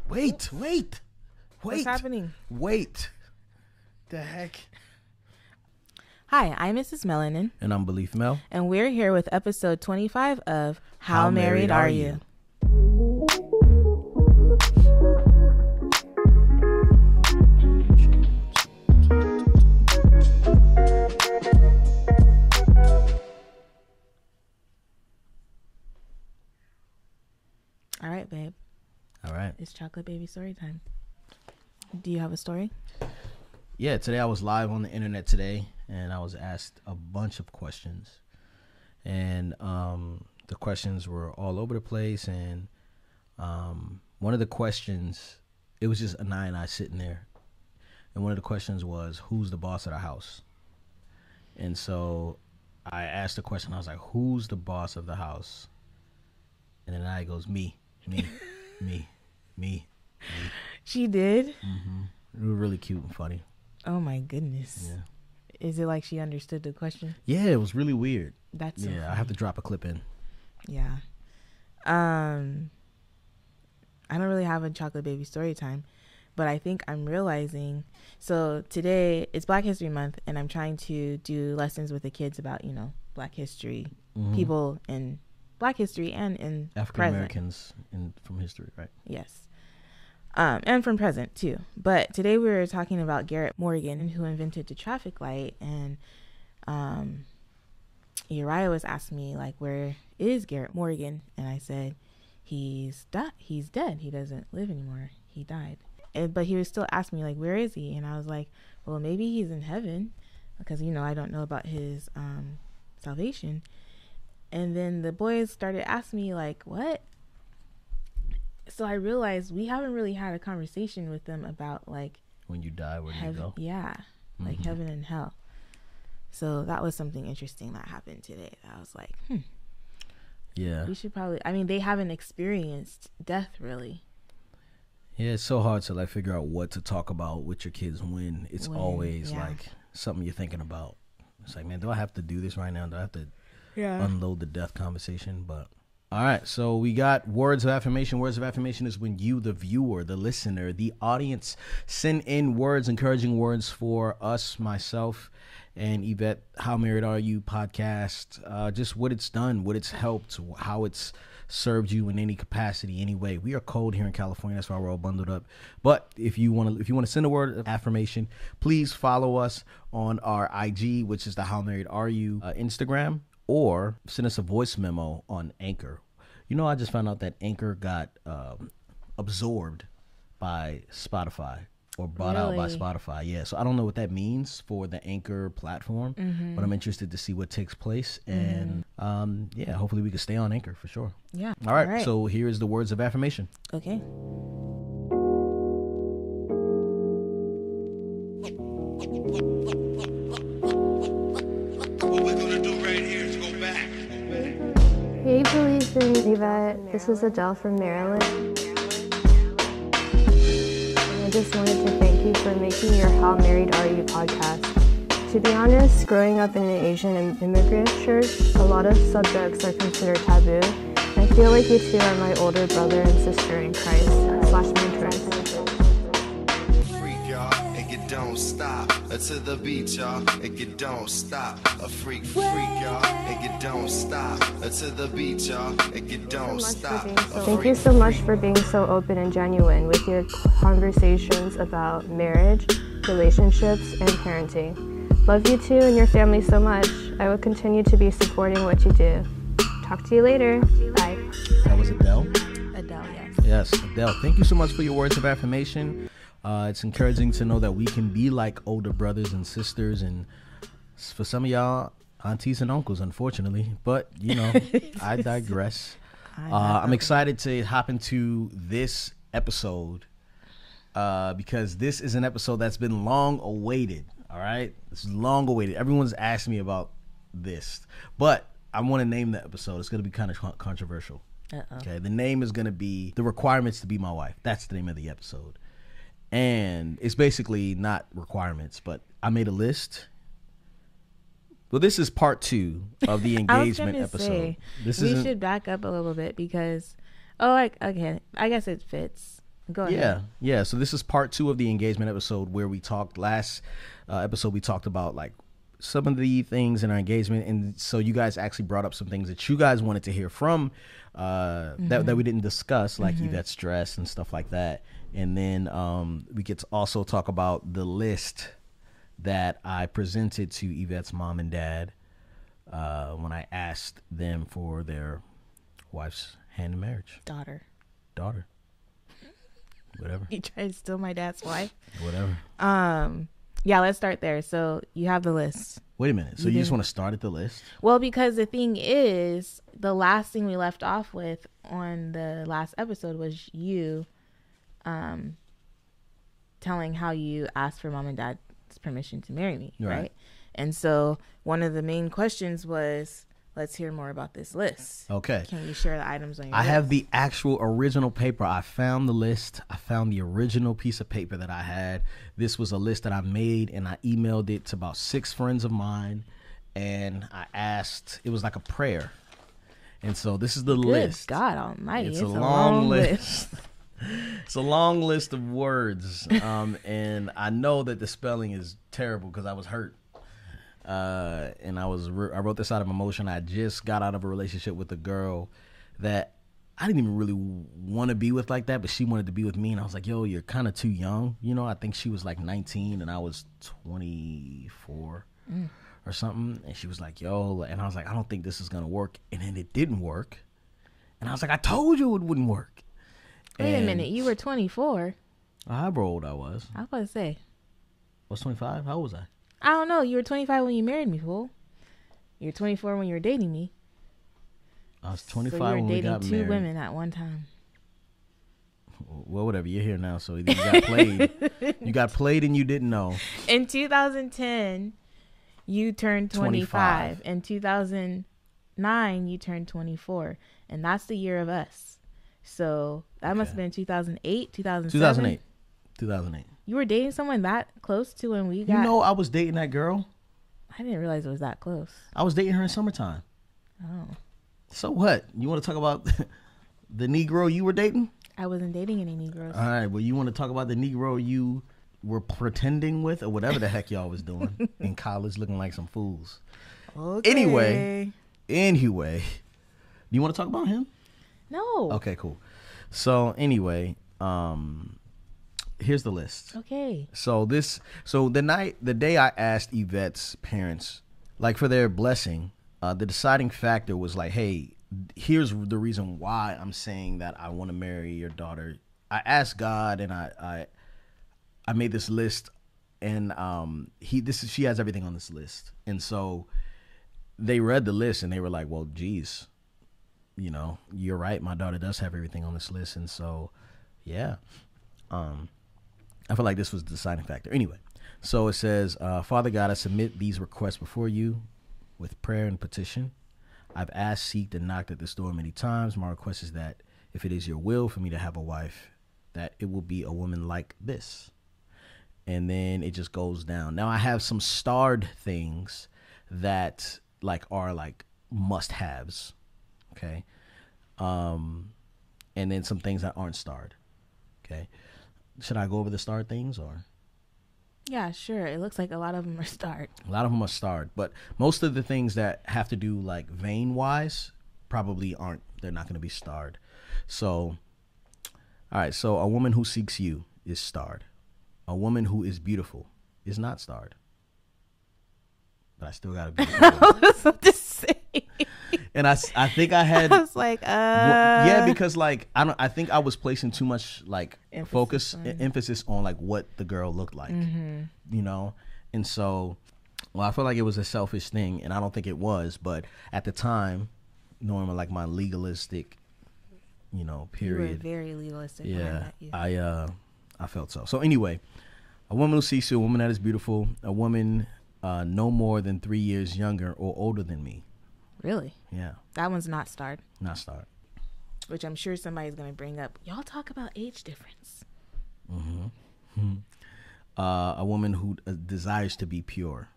Wait. What's happening? Wait. The heck? Hi, I'm Mrs. Melanin. And I'm Beleaf Mel. And we're here with episode 25 of How Married Are You? All right, babe. All right. It's chocolate baby story time. Do you have a story? Yeah, today I was live on the internet today, and I was asked a bunch of questions. And the questions were all over the place. And one of the questions, it was just Anaya and I sitting there. And one of the questions was, who's the boss of the house? And so I asked the question, I was like, who's the boss of the house? And then Anaya goes, me. She did? Mm-hmm. It was really cute and funny. Oh my goodness. Yeah. Is it like she understood the question? Yeah, it was really weird. That's so yeah. funny. I have to drop a clip in. Yeah. I don't really have a chocolate baby story time, but I think I'm realizing. So today it's Black History Month, and I'm trying to do lessons with the kids about, Black history, people in Black history and in African Americans from history, right? Yes. And from present too. But today we were talking about Garrett Morgan, who invented the traffic light, and Uriah was asking me, like, where is Garrett Morgan? And I said, he's dead. He doesn't live anymore. He died. But he was still asking me, like, where is he? And I was like, well, maybe he's in heaven, because I don't know about his salvation. And then the boys started asking me, like, what? So I realized we haven't really had a conversation with them about, like, when you die, where do you go? Yeah, like heaven and hell. So that was something interesting that happened today. I was like, yeah, we should probably. I mean, they haven't experienced death really. Yeah, it's so hard to like figure out what to talk about with your kids when it's always like something you're thinking about. It's like, man, do I have to do this right now? Do I have to unload the death conversation? But all right, so we got words of affirmation. Words of affirmation is when you, the viewer, the listener, the audience, send in words, encouraging words for us, myself, and Yvette. How Married Are You podcast? Just what it's done, what it's helped, how it's served you in any capacity, any way. We are cold here in California, that's why we're all bundled up. But if you want to send a word of affirmation, please follow us on our IG, which is the How Married Are You Instagram. Or send us a voice memo on Anchor. I just found out that Anchor got absorbed by Spotify or bought out by Spotify. Yeah, so I don't know what that means for the Anchor platform, but I'm interested to see what takes place. And hopefully we can stay on Anchor for sure. Yeah. All right. So here is the words of affirmation. Okay. Hey, Beleaf and Yvette. This is Adele from Maryland. I just wanted to thank you for making your How Married Are You podcast. To be honest, growing up in an Asian immigrant church, a lot of subjects are considered taboo. I feel like you two are my older brother and sister in Christ / mentors. Don't stop to the beat, y'all. It don't stop. A freak, y'all. It don't stop to the beat, y'all. It don't stop. Thank you so much for being so open and genuine with your conversations about marriage, relationships, and parenting. Love you too and your family so much. I will continue to be supporting what you do. Talk to you later. Bye. That was Adele. Adele, yes. Yes, Adele. Thank you so much for your words of affirmation. It's encouraging to know that we can be like older brothers and sisters, and for some of y'all, aunties and uncles, unfortunately. But, I digress. I'm excited to hop into this episode because this is an episode that's been long awaited, all right? It's long awaited. Everyone's asked me about this, but I want to name the episode. It's going to be kind of controversial. Okay, the name is going to be The Requirements to Be My Wife. That's the name of the episode. And it's basically not requirements, but I made a list. Well, this is part 2 of the engagement episode. We should back up a little bit because, I guess it fits. Go ahead. Yeah. So this is part 2 of the engagement episode, where we talked last episode. We talked about like some of the things in our engagement, and so you guys actually brought up some things that you guys wanted to hear from that we didn't discuss, like Yvette's dress and stuff like that. And then we get to also talk about the list that I presented to Yvette's mom and dad when I asked them for their wife's hand in marriage. Daughter. Whatever. You tried to steal my dad's wife? Whatever. Yeah, let's start there. So you have the list. Wait a minute. So you just want to start at the list? Well, because the thing is, the last thing we left off with on the last episode was you telling how you asked for mom and dad's permission to marry me, right? And so one of the main questions was, let's hear more about this list. Okay. Can you share the items on your list? I have the actual original paper. I found the list. I found the original piece of paper that I had. This was a list that I made, and I emailed it to about 6 friends of mine, and I asked, it was like a prayer. And so this is the list. God almighty. It's a long list. It's a long list of words. And I know that the spelling is terrible because I was hurt. And I wrote this out of emotion. I just got out of a relationship with a girl that I didn't even really want to be with like that, but she wanted to be with me. And I was like, yo, you're kind of too young. You know, I think she was like 19 and I was 24 or something. And she was like, yo, and I was like, I don't think this is going to work. And then it didn't work. And I was like, I told you it wouldn't work. Wait a minute. You were 24. How old I was? I was about to say. I was 25? How old was I? I don't know. You were 25 when you married me, fool. You were 24 when you were dating me. I was 25 so you were when we got married. dating 2 women at one time. Well, whatever. You're here now, so you got played. You got played and you didn't know. In 2010, you turned 25. In 2009, you turned 24. And that's the year of us. So that must have been 2008, 2007. 2008. You were dating someone that close to when we got... You know I was dating that girl. I didn't realize it was that close. I was dating her in summertime. Oh. So what? You want to talk about the Negro you were dating? I wasn't dating any Negroes. All right. Well, you want to talk about the Negro you were pretending with or whatever the heck y'all was doing in college looking like some fools. Okay. Anyway, do you want to talk about him? No. Okay, cool. So anyway, here's the list. Okay. So the day I asked Yvette's parents, like for their blessing, the deciding factor was like, hey, here's the reason why I'm saying that I want to marry your daughter. I asked God, and I made this list, and she has everything on this list, and so they read the list and they were like, well, geez, you know, you're right. My daughter does have everything on this list, and so yeah. I feel like this was the deciding factor. Anyway, so it says, Father God, I submit these requests before you with prayer and petition. I've asked, seeked, and knocked at this door many times. My request is that if it is your will for me to have a wife, that it will be a woman like this. And then it just goes down. Now I have some starred things that are must-haves. Okay. And then some things that aren't starred. Okay. Should I go over the starred things or? Yeah, sure. It looks like a lot of them are starred. A lot of them are starred, but most of the things that have to do like vein wise probably aren't. They're not going to be starred. So, all right. So a woman who seeks you is starred. A woman who is beautiful is not starred. But I still got to be. I was about to say. And I think I had. I was like, yeah, because I think I was placing too much emphasis on like what the girl looked like, you know, and so, well, I feel like it was a selfish thing, and I don't think it was, but at the time, knowing like my legalistic, you know, period. You were very legalistic. Yeah, I felt so. So anyway, a woman who seeks you, a woman that is beautiful, a woman no more than 3 years younger or older than me. Really? Yeah. That one's not starred. Not starred. Which I'm sure somebody's going to bring up. Y'all talk about age difference. A woman who desires to be pure.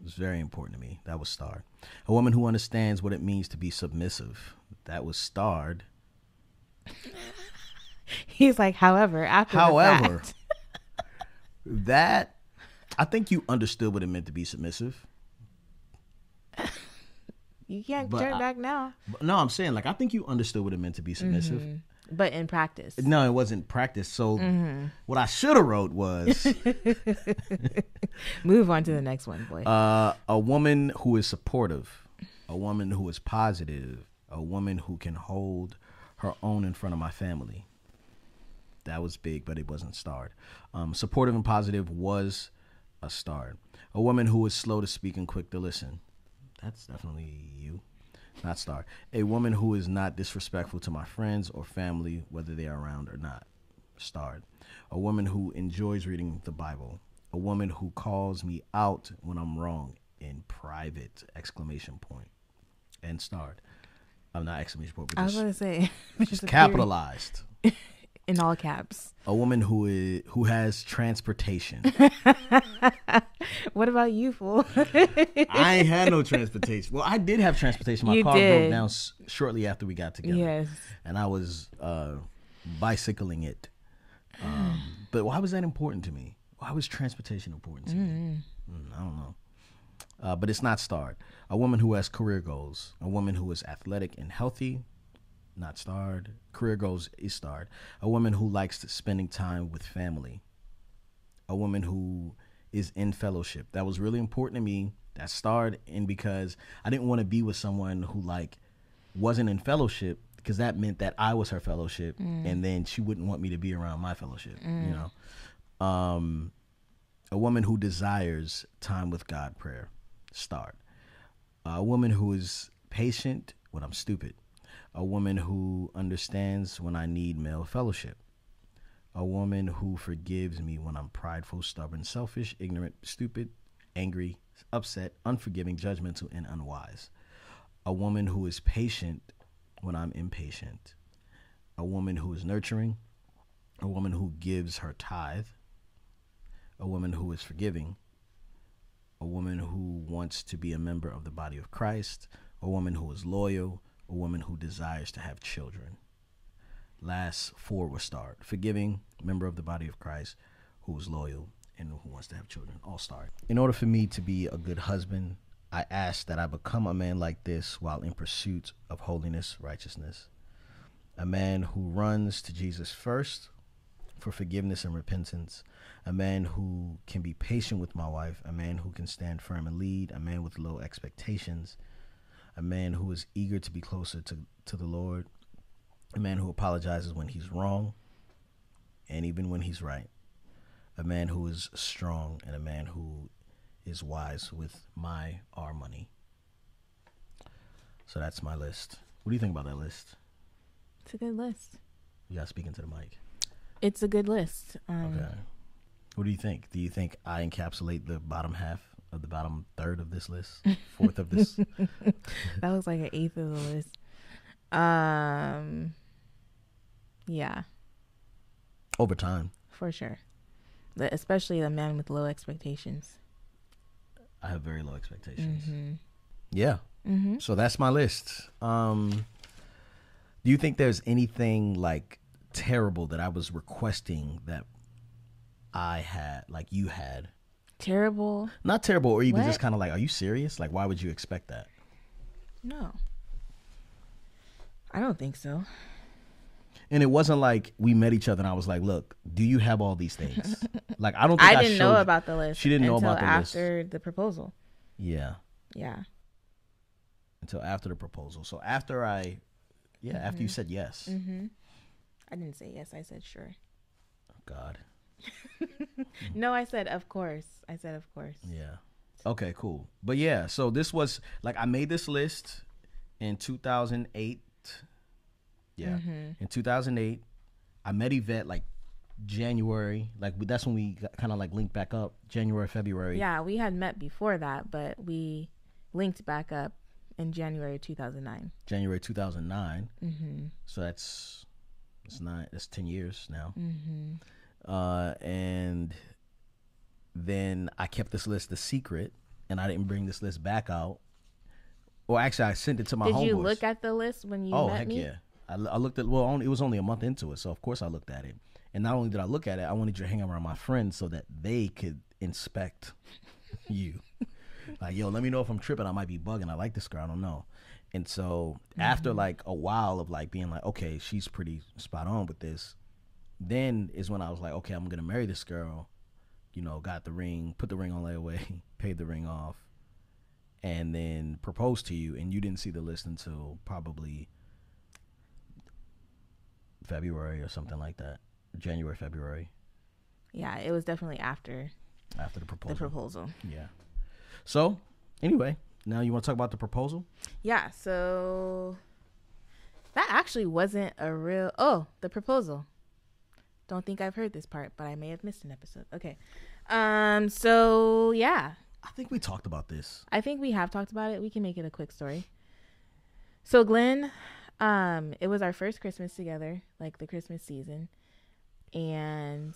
It's very important to me. That was starred. A woman who understands what it means to be submissive. That was starred. He's like, however, after the fact. That, I think you understood what it meant to be submissive. You can't turn back now. No, I'm saying, like, I think you understood what it meant to be submissive. Mm-hmm. But in practice. No, it wasn't practice. So what I should have wrote was... Move on to the next one, boy. A woman who is supportive. A woman who is positive. A woman who can hold her own in front of my family. That was big, but it wasn't starred. Supportive and positive was a starred. A woman who is slow to speak and quick to listen. That's definitely you. Not starred. A woman who is not disrespectful to my friends or family, whether they are around or not. Starred. A woman who enjoys reading the Bible. A woman who calls me out when I'm wrong in private! Exclamation point. And starred. I'm not exclamation point, but I was going to say. Just capitalized. In all caps. A woman who has transportation. What about you, fool? I ain't had no transportation. Well, I did have transportation. My car broke down shortly after we got together. Yes. And I was bicycling it. But why was that important to me? Why was transportation important to me? I don't know. But it's not starred. A woman who has career goals. A woman who is athletic and healthy. Not starred. Career goals is starred. A woman who likes spending time with family. A woman who is in fellowship. That was really important to me. That starred in because I didn't want to be with someone who like wasn't in fellowship because that meant that I was her fellowship and then she wouldn't want me to be around my fellowship, you know. A woman who desires time with God, prayer, starred. A woman who is patient when I'm stupid. A woman who understands when I need male fellowship. A woman who forgives me when I'm prideful, stubborn, selfish, ignorant, stupid, angry, upset, unforgiving, judgmental, and unwise. A woman who is patient when I'm impatient. A woman who is nurturing. A woman who gives her tithe. A woman who is forgiving. A woman who wants to be a member of the body of Christ. A woman who is loyal. A woman who desires to have children. Last four were starred. Forgiving, member of the body of Christ, who is loyal, and who wants to have children. All starred. In order for me to be a good husband, I ask that I become a man like this while in pursuit of holiness, righteousness. A man who runs to Jesus first for forgiveness and repentance. A man who can be patient with my wife. A man who can stand firm and lead. A man with low expectations. A man who is eager to be closer to the Lord. A man who apologizes when he's wrong and even when he's right. A man who is strong and a man who is wise with our money. So that's my list. What do you think about that list? It's a good list. You guys speaking to the mic. It's a good list. Okay. What do you think? Do you think I encapsulate the bottom half of the bottom third of this list? Fourth of this? That was like an eighth of the list. Yeah. Over time. For sure. Especially the man with low expectations. I have very low expectations. Mm-hmm. Yeah. Mm-hmm. So that's my list. Do you think there's anything like terrible that I was requesting that I had, like you had? Terrible? Not terrible, or even just kind of like, are you serious? Like, why would you expect that? No. I don't think so. And it wasn't like we met each other and I was like, look, do you have all these things? Like, I don't think I didn't know about the list. She didn't know about the list. Until after the proposal. Yeah. Yeah. Until after the proposal. So after after you said yes. Mm-hmm. I didn't say yes. I said sure. Oh, God. No, I said of course. Yeah. Okay, cool. But yeah, so this was like, I made this list in 2008. Yeah. Mm-hmm. In 2008, I met Yvette like January. Like that's when we kind of like linked back up. January, February. Yeah, we had met before that, but we linked back up in January 2009. January 2009. Mm-hmm. So that's 10 years now. Mm-hmm. And then I kept this list a secret, and I didn't bring this list back out. Or actually, I sent it to my homeboys. Did you look at the list when you met me? Yeah. I looked at, it was only a month into it, so of course I looked at it. And not only did I look at it, I wanted you to hang around my friends so that they could inspect you. Like, yo, let me know if I'm tripping. I might be bugging. I like this girl. I don't know. And so after like a while of like being like, okay, she's pretty spot on with this, then is when I was like, okay, I'm going to marry this girl. You know, got the ring, put the ring on layaway, paid the ring off, and then proposed to you. And you didn't see the list until probably February or something like that. January, February. Yeah, it was definitely after the proposal. Yeah. So, anyway, now you want to talk about the proposal? Yeah, so that actually wasn't the proposal. Don't think I've heard this part, but I may have missed an episode. Okay. So, yeah. I think we talked about this. I think we have talked about it. We can make it a quick story. So, Glen, it was our first Christmas together, like the Christmas season. And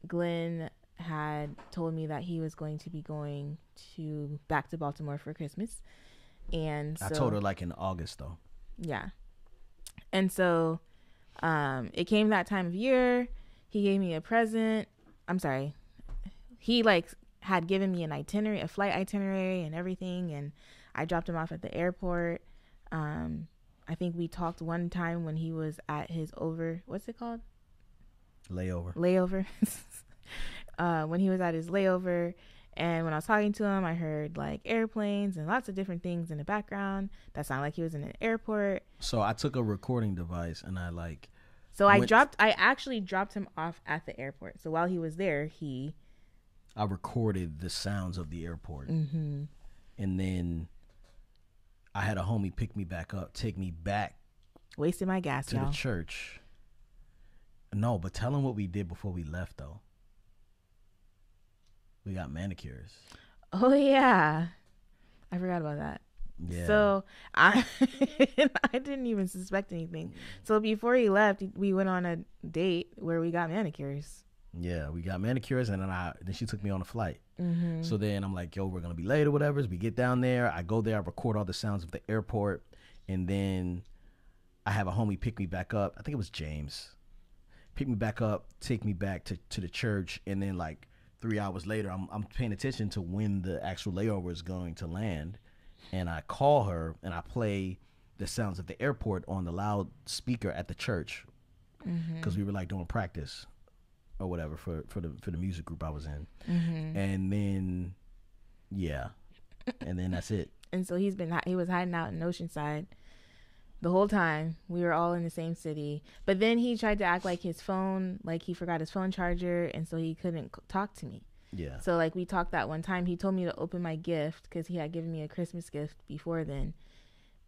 Glen had told me that he was going to be going back to Baltimore for Christmas. And so, I told her like in August though. Yeah. And so it came that time of year. He gave me a present. I'm sorry. He like had given me a flight itinerary and everything, and I dropped him off at the airport. I think we talked one time when he was at his what's it called? Layover. When he was at his layover, and when I was talking to him, I heard like airplanes and lots of different things in the background that sounded like he was in an airport. So I took a recording device and I actually dropped him off at the airport. So while he was there, I recorded the sounds of the airport. Mm-hmm. And then I had a homie pick me back up, take me back. Wasting my gas, to the church. No, but tell him what we did before we left, though. We got manicures. Oh, yeah. I forgot about that. Yeah. So I didn't even suspect anything. So before he left, we went on a date where we got manicures. Yeah, we got manicures, and then she took me on a flight. Mm-hmm. So then I'm like, yo, we're going to be late or whatever. So we get down there. I go there. I record all the sounds of the airport. And then I have a homie pick me back up. I think it was James. Pick me back up, take me back to the church. And then like 3 hours later, I'm paying attention to when the actual layover is going to land. And I call her and I play the sounds of the airport on the loudspeaker at the church. Because we were like doing practice or whatever for the music group I was in. Mm-hmm. And then, yeah. And then that's it. And so he was hiding out in Oceanside the whole time. We were all in the same city. But then he tried to act like he forgot his phone charger, and so he couldn't talk to me. Yeah. So like we talked that one time. He told me to open my gift because he had given me a Christmas gift before then.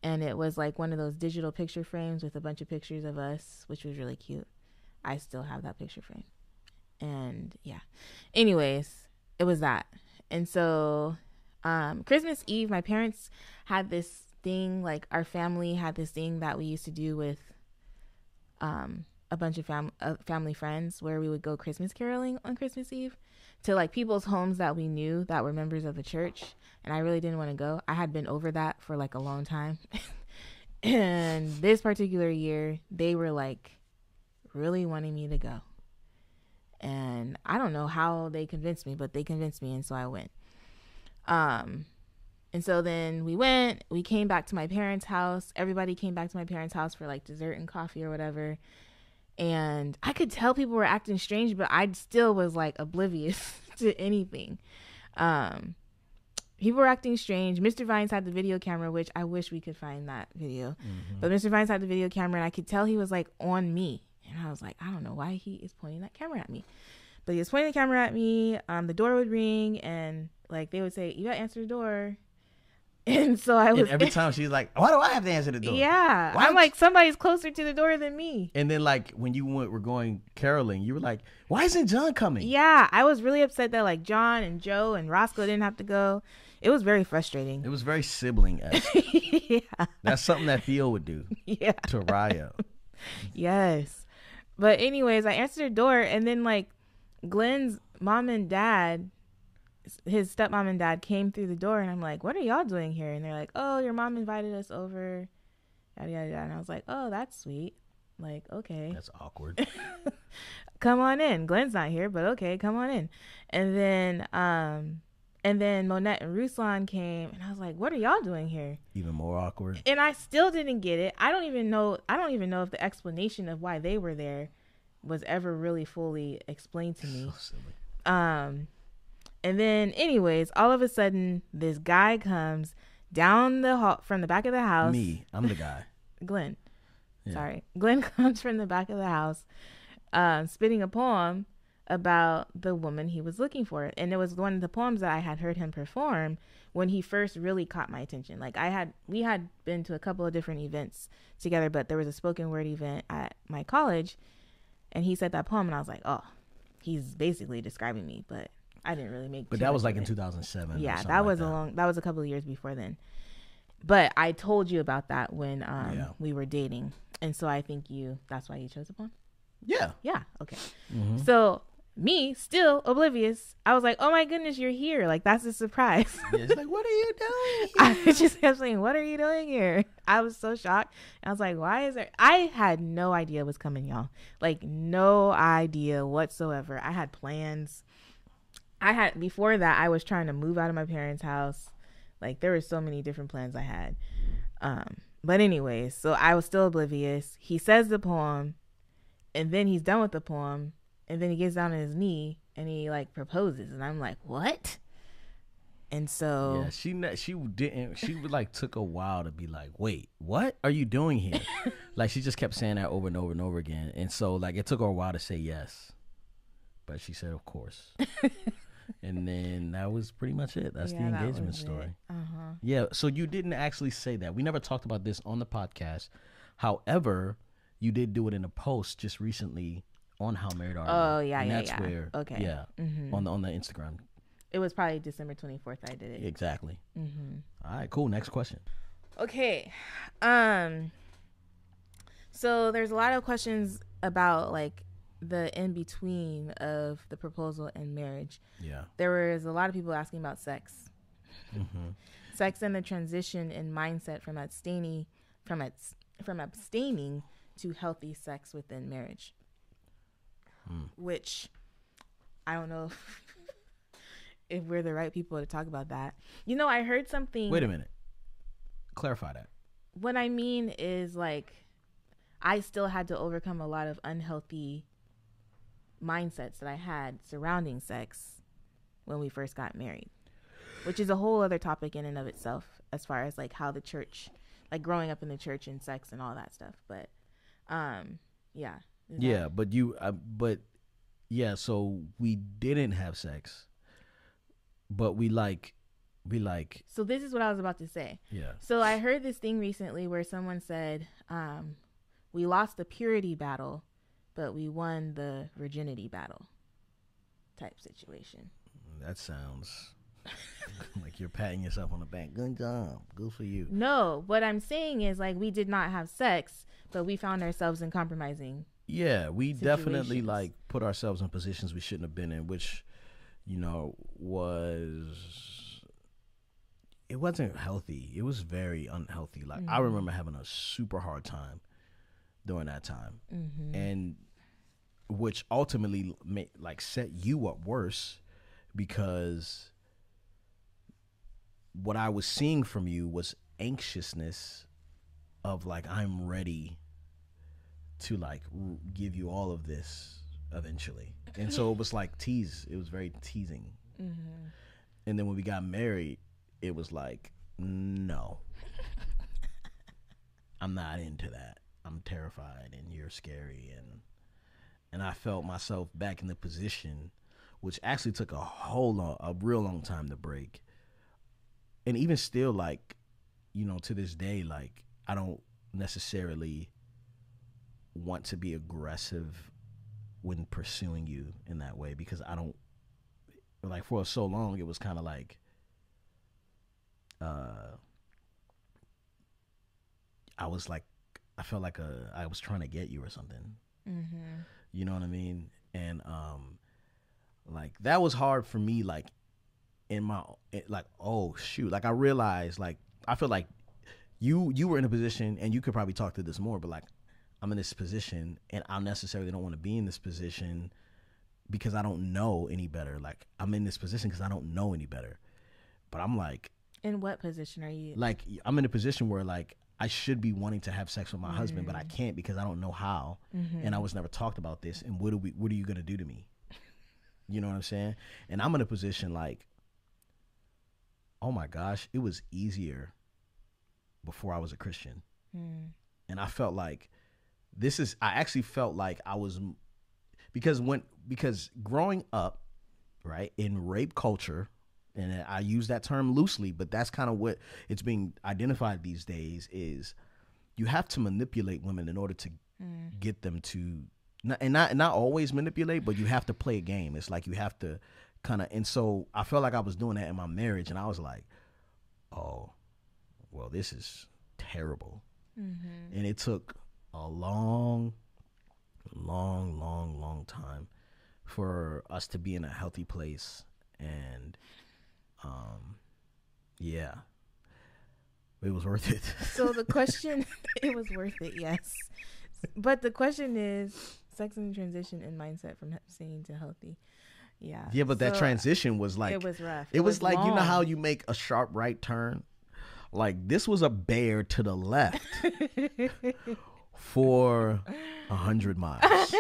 And it was like one of those digital picture frames with a bunch of pictures of us, which was really cute. I still have that picture frame. And yeah. Anyways, it was that. And so Christmas Eve, my parents had this thing, like our family had this thing that we used to do with a bunch of family friends where we would go Christmas caroling on Christmas Eve to like people's homes that we knew that were members of the church. And I really didn't want to go. I had been over that for like a long time. And this particular year, they were like really wanting me to go. And I don't know how they convinced me, but they convinced me. And so I went. And so then we came back to my parents' house. Everybody came back to my parents' house for like dessert and coffee or whatever. And I could tell people were acting strange, but I still was like oblivious to anything. People were acting strange. Mr. Vines had the video camera, which I wish we could find that video. Mm-hmm. But Mr. Vines had the video camera, and I could tell he was like on me. And I was like, I don't know why he is pointing that camera at me. But he was pointing the camera at me. The door would ring, and like they would say, "Yvette, answer the door." And so I was. And every time she's like, "Why do I have to answer the door?" Yeah, I'm like, somebody's closer to the door than me. And then like when you were going caroling, you were like, "Why isn't John coming?" Yeah, I was really upset that like John and Joe and Roscoe didn't have to go. It was very frustrating. It was very sibling-esque. Yeah, that's something that Theo would do. Yeah, to Raya. Yes, but anyways, I answered the door, and then like Glen's mom and dad. His stepmom and dad came through the door, and I'm like, "What are y'all doing here?" And they're like, "Oh, your mom invited us over, yada, yada, yada. And I was like, oh, that's sweet. Like, okay. That's awkward. Come on in. Glen's not here, but okay, come on in. And then Monette and Ruslan came, and I was like, what are y'all doing here? Even more awkward. And I still didn't get it. I don't even know if the explanation of why they were there was ever really fully explained to me. So silly. And then anyways, all of a sudden this guy comes down the hall from the back of the house. I'm the guy. Glen. Yeah. Sorry. Glen comes from the back of the house, spitting a poem about the woman he was looking for. And it was one of the poems that I had heard him perform when he first really caught my attention. Like we had been to a couple of different events together, but there was a spoken word event at my college, and he said that poem, and I was like, oh, he's basically describing me, but I didn't really make. But that was like in 2007. Yeah, that was that was a couple of years before then. But I told you about that when we were dating, and so I think that's why you chose the poem. Yeah. Yeah. Okay. Mm-hmm. So me, still oblivious, I was like, oh my goodness, you're here. Like, that's a surprise. Yeah, it's like, what are you doing here? I just kept saying, what are you doing here? I was so shocked. I was like, why is there? I had no idea what's coming, y'all. Like, no idea whatsoever. I had plans. Before that, I was trying to move out of my parents' house. Like, there were so many different plans I had. But anyways, so I was still oblivious. He says the poem, and then he's done with the poem. And then he gets down on his knee and he like proposes, and I'm like, what? And so she would like took a while to be like, wait, what are you doing here? Like, she just kept saying that over and over and over again, and so like it took her a while to say yes, but she said of course. And then that was pretty much it. That's the engagement story. Yeah, so you didn't actually say that. We never talked about this on the podcast. However, you did do it in a post just recently on How Married Are You? Oh, yeah, and yeah, that's yeah. where, okay. Yeah, mm-hmm. on the Instagram. It was probably December 24th I did it. Exactly. Mm-hmm. All right, cool. Next question. Okay. So there's a lot of questions about, like, the in-between of the proposal and marriage. Yeah. There was a lot of people asking about sex. Mm-hmm. Sex and the transition in mindset from abstaining to healthy sex within marriage. Which I don't know if we're the right people to talk about that. You know, I heard something. Wait a minute. Clarify that. What I mean is, like, I still had to overcome a lot of unhealthy mindsets that I had surrounding sex when we first got married, which is a whole other topic in and of itself, as far as like how the church, like growing up in the church and sex and all that stuff. But yeah. Yeah, so we didn't have sex, but we like. So this is what I was about to say. Yeah. So I heard this thing recently where someone said, we lost the purity battle, but we won the virginity battle type situation. That sounds like you're patting yourself on the back. Good job. Good for you. No, what I'm saying is, like, we did not have sex, but we found ourselves in compromising. Yeah, we definitely like put ourselves in positions we shouldn't have been in, which, you know, it wasn't healthy. It was very unhealthy. Like, I remember having a super hard time during that time, and which ultimately set you up worse, because what I was seeing from you was anxiousness of like, I'm ready to like give you all of this eventually. And so it was like it was very teasing. And then when we got married, it was like, no, I'm not into that. I'm terrified and you're scary. And I felt myself back in the position, which actually took a real long time to break. And even still, like, you know, to this day, like, I don't necessarily want to be aggressive when pursuing you in that way, because I don't, like, for so long it was kind of like I felt like I was trying to get you or something. You know what I mean? And like, that was hard for me, like, oh shoot, like, I realized, like, I feel like you were in a position, and you could probably talk to this more, but like, I'm in this position, and I necessarily don't want to be in this position because I don't know any better. Like, I'm in this position because I don't know any better. But I'm like, in what position are you? Like, I'm in a position where like I should be wanting to have sex with my husband, but I can't because I don't know how, and I was never talked about this. And what are you gonna do to me? You know what I'm saying? And I'm in a position like, oh my gosh, it was easier before I was a Christian, and I felt like I actually felt like I was, because growing up, right, in rape culture. And I use that term loosely, but that's kind of what it's being identified these days, is you have to manipulate women in order to get them to, not always manipulate, but you have to play a game. It's like you have to kind of, and so I felt like I was doing that in my marriage, and I was like, oh, well, this is terrible. And it took a long time for us to be in a healthy place. And yeah, it was worth it. So the question, it was worth it, yes. But the question is, sex in transition and mindset from sane to healthy. Yeah. Yeah, but that transition was like, it was rough. It was like, long. you know how you make a sharp right turn? Like, this was a bear to the left for 100 miles.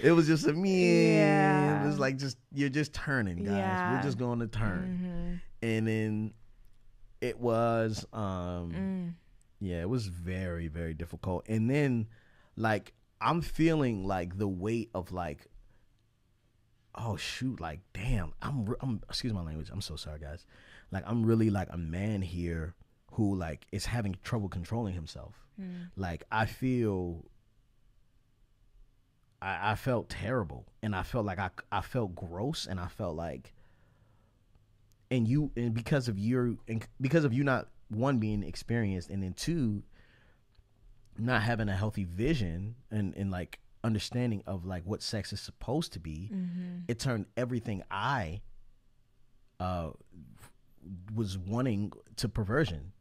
It was just a it was like, you're just turning, guys. Yeah. We're just going to turn. And then it was it was very, very difficult. And then like, I'm feeling like the weight of like, oh shoot, like damn, I'm excuse my language, I'm so sorry, guys. Like, I'm really like a man here who like is having trouble controlling himself. Like, I felt terrible, and I felt like I felt gross, and I felt like, and because of you not, one, being experienced, and then two, not having a healthy vision and like understanding of like what sex is supposed to be, it turned everything I was wanting to perversion.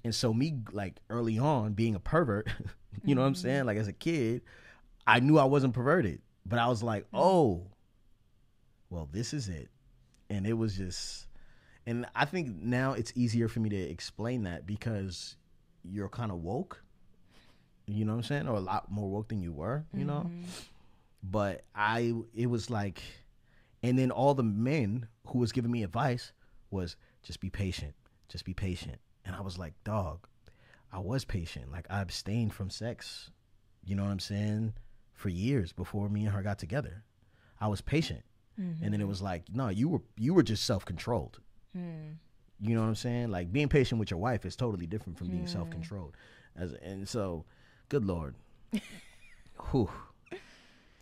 And so me, like, early on being a pervert, you know what I'm saying? Like, as a kid, I knew I wasn't perverted, but I was like, oh, well, this is it. And it was just, and I think now it's easier for me to explain that because you're kind of woke, you know what I'm saying? Or a lot more woke than you were, you know? But it was like, and then all the men who was giving me advice was, just be patient, just be patient. And I was like, dog, I was patient. Like, I abstained from sex, you know what I'm saying, for years before me and her got together. I was patient. And then it was like, no, you were just self-controlled. You know what I'm saying? Like, being patient with your wife is totally different from being self-controlled. And so, good Lord. Whew.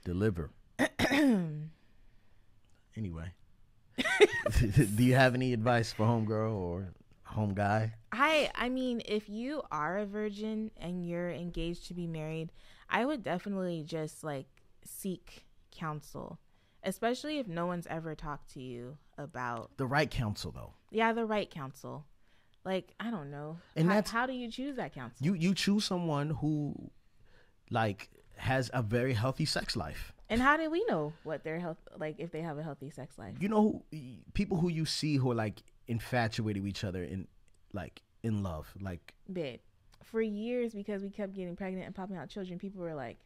Deliver. Anyway. Do you have any advice for homegirl or home guy? I mean, if you are a virgin and you're engaged to be married, I would definitely just like seek counsel, especially if no one's ever talked to you about the right counsel, though. Yeah, the right counsel. Like, I don't know. And how do you choose that counsel? You choose someone who like has a very healthy sex life. And how do we know what their health, like, if they have a healthy sex life? You know, people who you see who are like infatuated with each other and like in love, like. Babe, for years, because we kept getting pregnant and popping out children, people were like,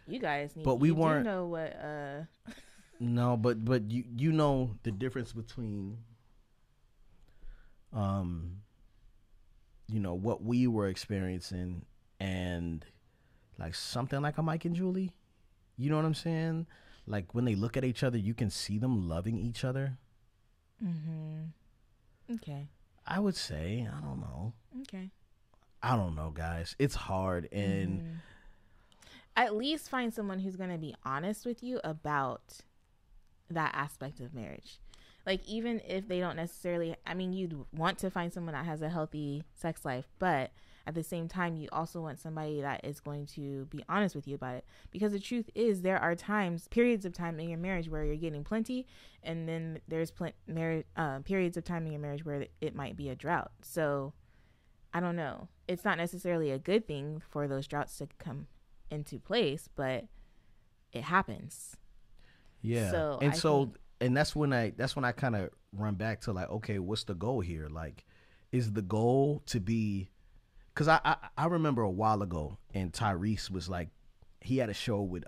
"You guys need." But we weren't. Do know what? No, but you know the difference between, you know, what we were experiencing and like something like a Mike and Julie. You know what I'm saying? Like, when they look at each other, you can see them loving each other. Okay. I would say, I don't know. Okay. I don't know, guys. It's hard. And at least find someone who's going to be honest with you about that aspect of marriage. Like, even if they don't necessarily, I mean, you'd want to find someone that has a healthy sex life, but at the same time, you also want somebody that is going to be honest with you about it. Because the truth is, there are periods of time in your marriage where you're getting plenty, and then there's periods of time in your marriage where it might be a drought. So I don't know. It's not necessarily a good thing for those droughts to come into place, but it happens. Yeah. And that's when I kind of run back to like, okay, what's the goal here? Like, is the goal to be, because I remember a while ago, and Tyrese was like, he had a show with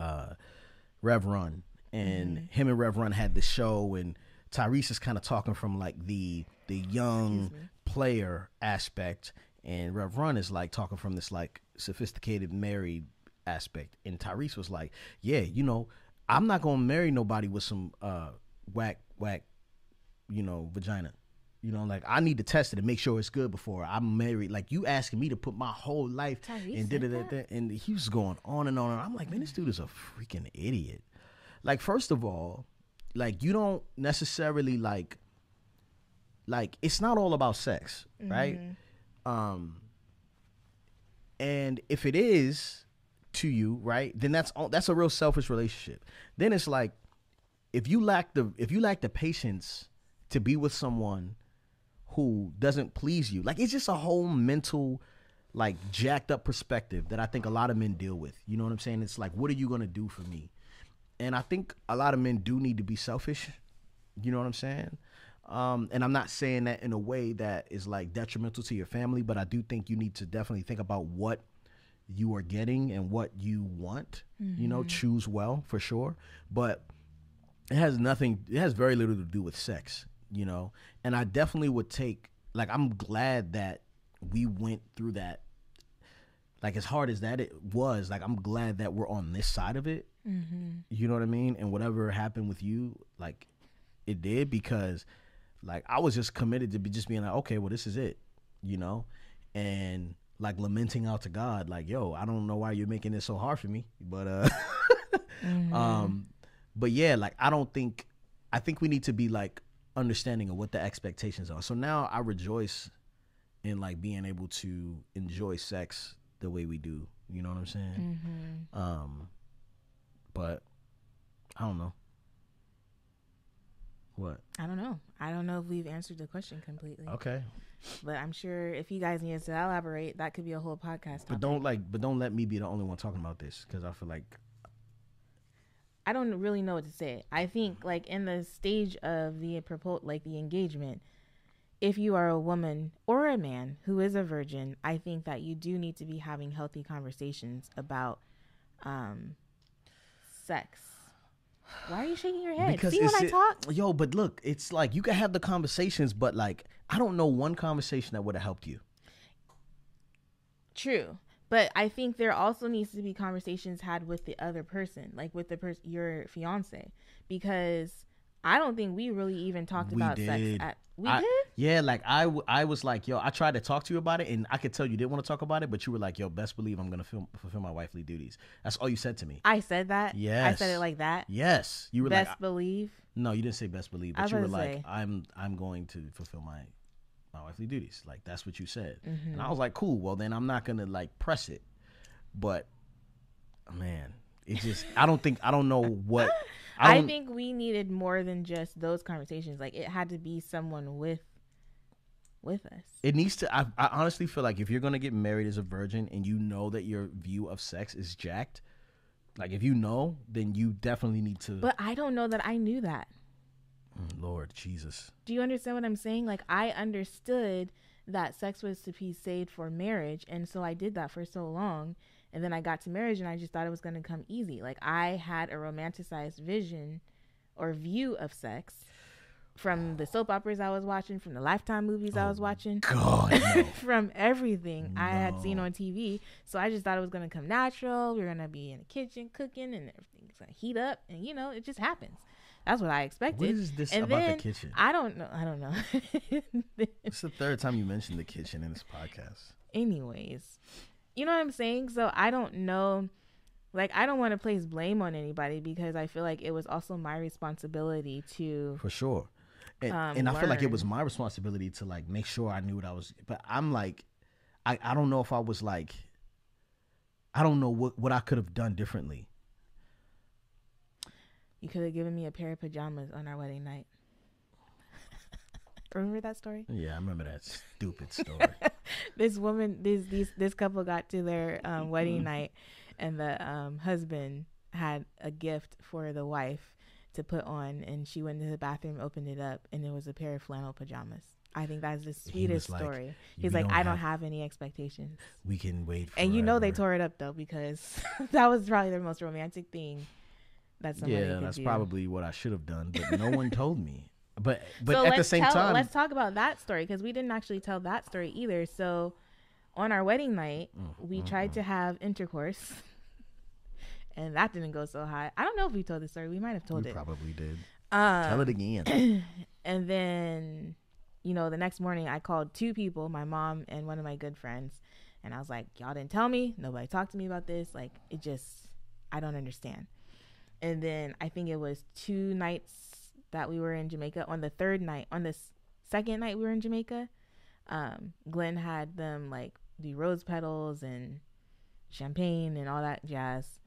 Rev Run, and him and Rev Run had the show, and Tyrese is kind of talking from like the young player aspect, and Rev Run is like talking from this like sophisticated married aspect. And Tyrese was like, yeah, you know, I'm not gonna marry nobody with some whack, you know, vagina. You know, like, I need to test it and make sure it's good before I'm married. Like, you asking me to put my whole life and and he was going on and on. And I'm like, man, this dude is a freaking idiot. Like, first of all, like, you don't necessarily like it's not all about sex, right? And if it is to you, right, then that's a real selfish relationship. Then it's like, if you lack the patience to be with someone who doesn't please you, like, it's just a whole mental, like, jacked up perspective that I think a lot of men deal with. You know what I'm saying? It's like, what are you gonna do for me? And I think a lot of men do need to be selfish. You know what I'm saying? And I'm not saying that in a way that is like detrimental to your family, but I do think you need to definitely think about what you are getting and what you want. You know, choose well, for sure. But it has very little to do with sex, you know? And I definitely would take, like, I'm glad that we went through that. Like, as hard as that it was, like, I'm glad that we're on this side of it. You know what I mean? And whatever happened with you, like, it did, because, like, I was just committed to just being like, okay, well, this is it, you know? And, like, lamenting out to God, like, yo, I don't know why you're making this so hard for me. But, but yeah, like, I think we need to be, like, understanding of what the expectations are. So now I rejoice in, like, being able to enjoy sex the way we do. You know what I'm saying? But I don't know. What? I don't know. I don't know if we've answered the question completely. Okay. But I'm sure if you guys need us to elaborate, that could be a whole podcast topic. But don't let me be the only one talking about this, because I feel like I don't really know what to say. I think, like, in the stage of the engagement, if you are a woman or a man who is a virgin, I think that you do need to be having healthy conversations about sex. Why are you shaking your head? Because see when I talk? Yo, but look, it's like, you can have the conversations, but, like, I don't know one conversation that would have helped you. True. But I think there also needs to be conversations had with the other person, like with your fiance, because I don't think we really even talked about sex. We did? Yeah, like, I was like, yo, I tried to talk to you about it, and I could tell you didn't want to talk about it, but you were like, yo, best believe I'm going to fulfill my wifely duties. That's all you said to me. I said that? Yes. I said it like that? Yes. You were best like, believe? No, you didn't say best believe, but you were like, I'm going to fulfill my wifely duties. Like, that's what you said. And I was like, cool, well, then I'm not going to, like, press it. But, man, it just, I don't know what. I think we needed more than just those conversations. Like, it had to be someone with us. It needs to, I honestly feel like if you're going to get married as a virgin and you know that your view of sex is jacked, like, if you know, then you definitely need to. But I don't know that I knew that. Lord Jesus. Do you understand what I'm saying? Like, I understood that sex was to be saved for marriage, and so I did that for so long. And then I got to marriage, and I just thought it was going to come easy. Like, I had a romanticized vision or view of sex from the soap operas I was watching, from the Lifetime movies I was watching. God, no. From everything I had seen on TV. So I just thought it was going to come natural. We were going to be in the kitchen cooking, and everything's going to heat up. And, you know, it just happens. That's what I expected. What is this about the kitchen? I don't know. It's the third time you mentioned the kitchen in this podcast. Anyways. You know what I'm saying? So I don't know. Like, I don't want to place blame on anybody, because I feel like it was also my responsibility to. For sure. And I feel like it was my responsibility to, like, make sure I knew what I was. But I'm like, I don't know if I was like, I don't know what I could have done differently. You could have given me a pair of pajamas on our wedding night. Remember that story? Yeah, I remember that stupid story. This couple got to their wedding night, and the husband had a gift for the wife to put on, and she went into the bathroom, opened it up, and it was a pair of flannel pajamas. I think that's the sweetest story. He's like, I don't have any expectations. We can wait forever. And you know they tore it up though, because that was probably the most romantic thing that somebody could do. Yeah, that's probably what I should have done, but no one told me. But so at the same time, let's talk about that story, because we didn't actually tell that story either. So on our wedding night, we tried to have intercourse, and that didn't go so high. I don't know if we told the story. We might have told it. We probably did. Tell it again. And then, you know, the next morning I called two people, my mom and one of my good friends, and I was like, y'all didn't tell me. Nobody talked to me about this. Like, I don't understand. And then I think it was 2 nights that we were in Jamaica. On the second night we were in Jamaica, Glen had them like do rose petals and champagne and all that jazz,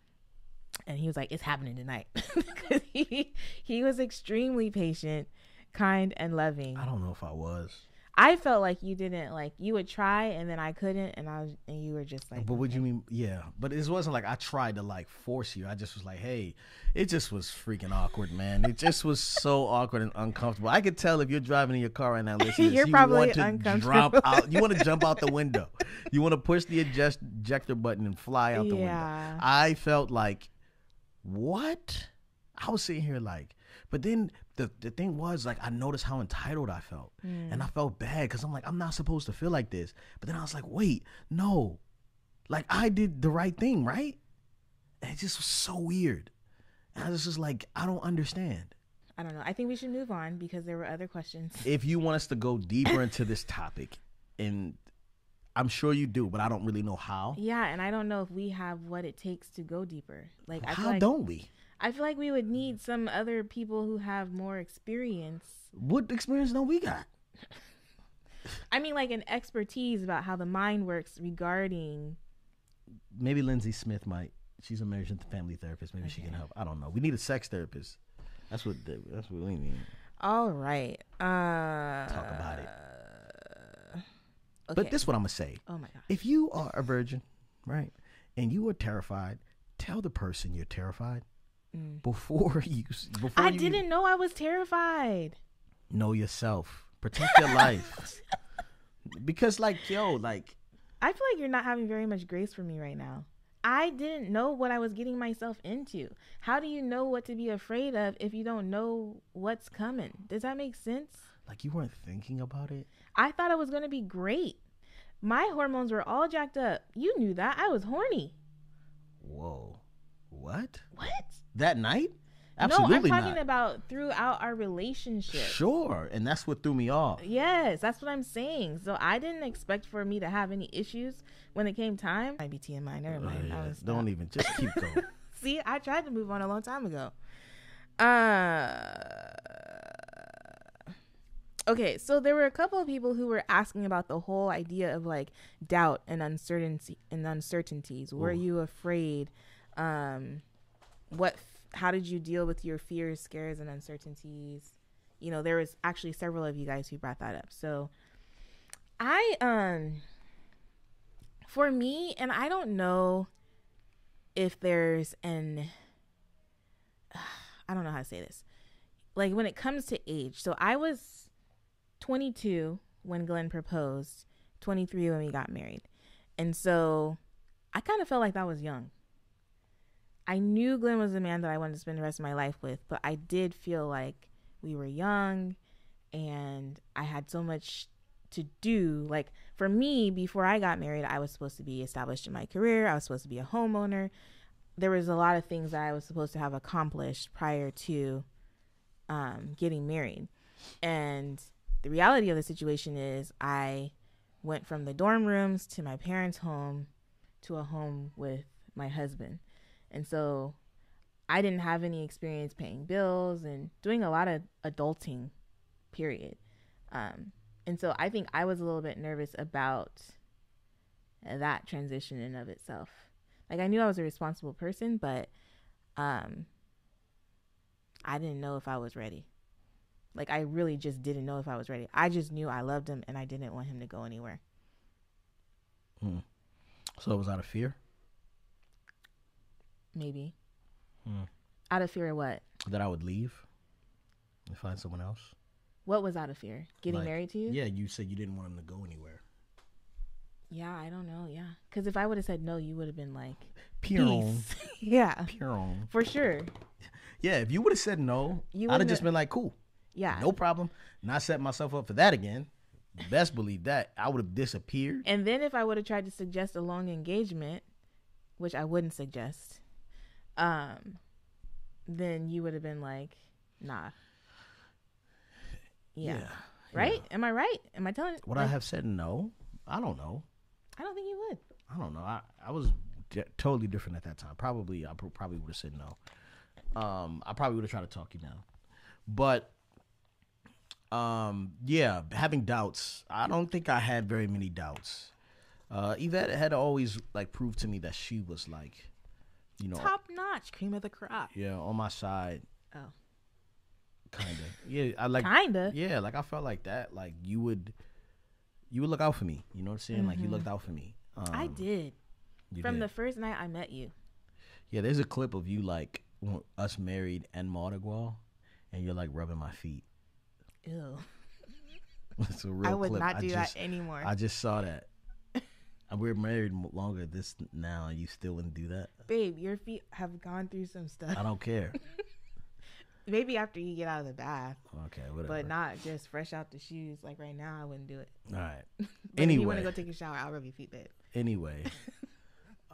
and he was like, it's happening tonight. Because he was extremely patient, kind, and loving. I don't know if I was. I felt like you didn't, like, you would try and then I couldn't, and you were just like, but what you mean? Yeah, but it wasn't like I tried to like force you. I just was like, hey, it just was freaking awkward, man. It just was so awkward and uncomfortable. I could tell if you're driving in your car right now, listening, you're probably uncomfortable. You want to jump out the window. You want to push the ejector button and fly out the window. I felt like, what? I was sitting here like, but then the thing was, like, I noticed how entitled I felt. And I felt bad because I'm like, I'm not supposed to feel like this. But then I was like, wait, no. Like, I did the right thing, right? And it just was so weird. And I was just like, I don't understand. I don't know. I think we should move on because there were other questions. If you want us to go deeper into this topic, and I'm sure you do, but I don't really know how. Yeah, and I don't know if we have what it takes to go deeper. Like, how don't we? I feel like we would need some other people who have more experience. What experience don't we got? I mean, like, an expertise about how the mind works regarding. Maybe Lindsay Smith might. She's a marriage and family therapist. Maybe she can help. I don't know. We need a sex therapist. That's what we need. All right. Talk about it. Okay. But this is what I'm gonna say. Oh my God. If you are a virgin, right, and you are terrified, tell the person you're terrified. Before I didn't know I was terrified. Know yourself. Protect your life. Because, like, I feel like you're not having very much grace for me right now. I didn't know what I was getting myself into. How do you know what to be afraid of if you don't know what's coming? Does that make sense? Like, you weren't thinking about it? I thought it was going to be great. My hormones were all jacked up. You knew that. I was horny. Whoa. What? What? That night? Absolutely no, I'm talking about throughout our relationship. Sure, and that's what threw me off. Yes, that's what I'm saying. So I didn't expect for me to have any issues when it came time. Might be TMI, never mind. Yeah. Don't even, just keep going. See, I tried to move on a long time ago. Okay, so there were a couple of people who were asking about the whole idea of like doubt and uncertainties. Were you afraid? How did you deal with your fears, scares, and uncertainties? You know, there was actually several of you guys who brought that up. So for me, and I don't know if there's I don't know how to say this. Like, when it comes to age. So I was 22 when Glenn proposed, 23 when we got married. And so I kind of felt like that was young. I knew Glenn was the man that I wanted to spend the rest of my life with, but I did feel like we were young and I had so much to do. Like, for me, before I got married, I was supposed to be established in my career. I was supposed to be a homeowner. There was a lot of things that I was supposed to have accomplished prior to getting married. And the reality of the situation is I went from the dorm rooms to my parents' home to a home with my husband. And so I didn't have any experience paying bills and doing a lot of adulting, period. And so I think I was a little bit nervous about that transition in of itself. Like, I knew I was a responsible person, but I didn't know if I was ready. Like, I really just didn't know if I was ready. I just knew I loved him and I didn't want him to go anywhere. So it was out of fear? Maybe. Out of fear of what? That I would leave and find someone else? What was out of fear? Getting married to you? Yeah, you said you didn't want him to go anywhere. Yeah, I don't know. Yeah. Because if I would have said no, you would have been like, peace. Yeah. Pure. For sure. Yeah, if you would have said no, I'd have just been like, cool. Yeah. No problem. Not set myself up for that again. Best believe that. I would have disappeared. And then if I would have tried to suggest a long engagement, which I wouldn't suggest, then you would have been like, nah. Yeah. Right? Yeah. Am I right? Am I telling? Would I have said no? I don't know. I don't think you would. I don't know. I was totally different at that time. I probably would have said no. I probably would have tried to talk you down. But yeah, having doubts. I don't think I had very many doubts. Yvette had always like proved to me that she was like, you know, top notch, cream of the crop. Yeah, on my side. Oh. Kinda. Yeah, I like. Kinda. Yeah, like I felt like that. Like you would look out for me. You know what I'm saying? Mm-hmm. Like you looked out for me. I did. From the first night I met you. Yeah, there's a clip of you like us married and Mardi Gras, and you're like rubbing my feet. Ew. It's a real I would clip. not do that anymore. I just saw that. And we're married longer this now, and you still wouldn't do that? Babe, your feet have gone through some stuff. I don't care. Maybe after you get out of the bath. Okay, whatever. But not just fresh out the shoes. Like right now, I wouldn't do it. All right. Anyway. If you want to go take a shower, I'll rub your feet, babe. Anyway.